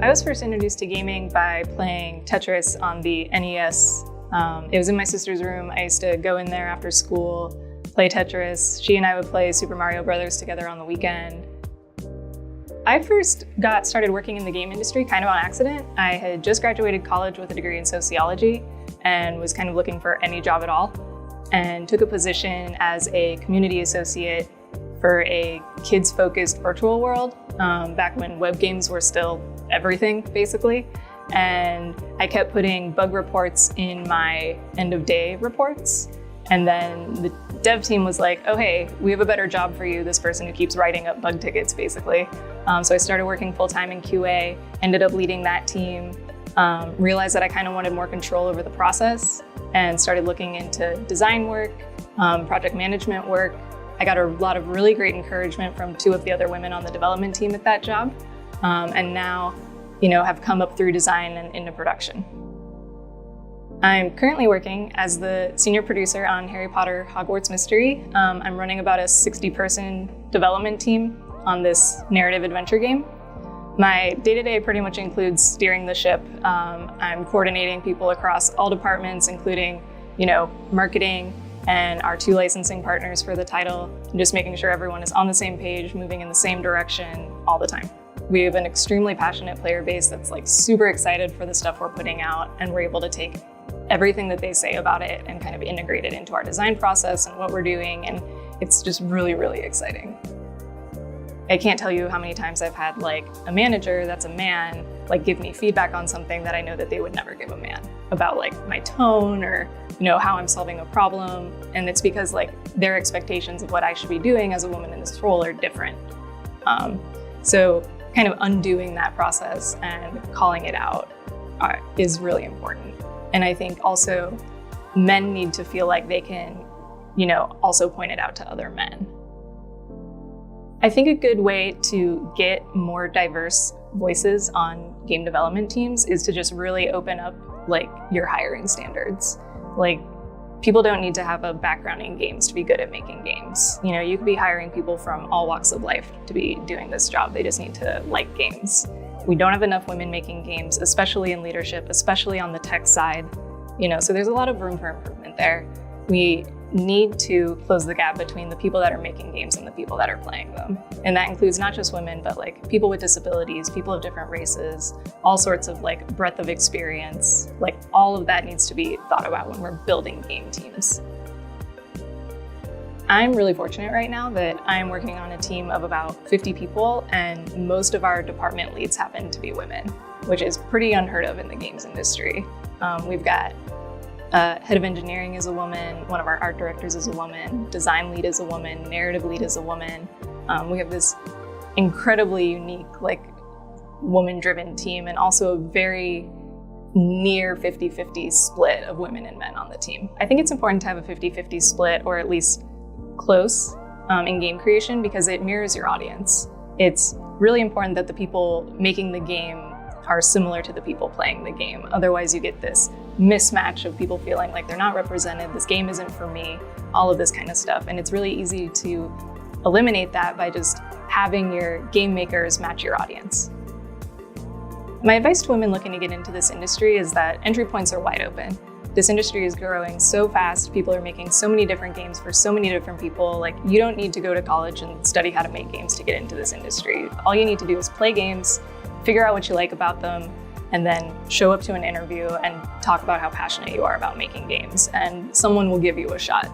I was first introduced to gaming by playing Tetris on the NES. It was in my sister's room. I used to go in there after school, play Tetris. She and I would play Super Mario Brothers together on the weekend. I first got started working in the game industry kind of on accident. I had just graduated college with a degree in sociology and was kind of looking for any job at all, and took a position as a community associate for a kids-focused virtual world, back when web games were still everything, basically. And I kept putting bug reports in my end-of-day reports. And then the dev team was like, oh, hey, we have a better job for you, this person who keeps writing up bug tickets, basically. So I started working full-time in QA, ended up leading that team, realized that I kind of wanted more control over the process, and started looking into design work, project management work. I got a lot of really great encouragement from 2 of the other women on the development team at that job, and now, have come up through design and into production. I'm currently working as the senior producer on Harry Potter Hogwarts Mystery. I'm running about a 60-person development team on this narrative adventure game. My day-to-day pretty much includes steering the ship. I'm coordinating people across all departments, including, marketing and our 2 licensing partners for the title, and just making sure everyone is on the same page, moving in the same direction all the time. We have an extremely passionate player base that's super excited for the stuff we're putting out, and we're able to take everything that they say about it and kind of integrate it into our design process and what we're doing, and it's just really, really exciting. I can't tell you how many times I've had a manager that's a man give me feedback on something that I know that they would never give a man, about my tone or how I'm solving a problem, and it's because their expectations of what I should be doing as a woman in this role are different. So kind of undoing that process and calling it out is really important. And I think also men need to feel like they can, also point it out to other men. I think a good way to get more diverse voices on game development teams is to just really open up your hiring standards. People don't need to have a background in games to be good at making games. You could be hiring people from all walks of life to be doing this job. They just need to like games. We don't have enough women making games, especially in leadership, especially on the tech side. So there's a lot of room for improvement there. We need to close the gap between the people that are making games and the people that are playing them. And that includes not just women, but people with disabilities, people of different races, all sorts of breadth of experience. All of that needs to be thought about when we're building game teams. I'm really fortunate right now that I'm working on a team of about 50 people, and most of our department leads happen to be women, which is pretty unheard of in the games industry. We've got head of engineering is a woman, one of our art directors is a woman, design lead is a woman, narrative lead is a woman. We have this incredibly unique, woman-driven team, and also a very near 50-50 split of women and men on the team. I think it's important to have a 50-50 split, or at least close, in game creation, because it mirrors your audience. It's really important that the people making the game are similar to the people playing the game. Otherwise, you get this mismatch of people feeling like they're not represented, this game isn't for me, all of this kind of stuff. And it's really easy to eliminate that by just having your game makers match your audience. My advice to women looking to get into this industry is that entry points are wide open. This industry is growing so fast, people are making so many different games for so many different people. You don't need to go to college and study how to make games to get into this industry. All you need to do is play games, figure out what you like about them, and then show up to an interview and talk about how passionate you are about making games, and someone will give you a shot.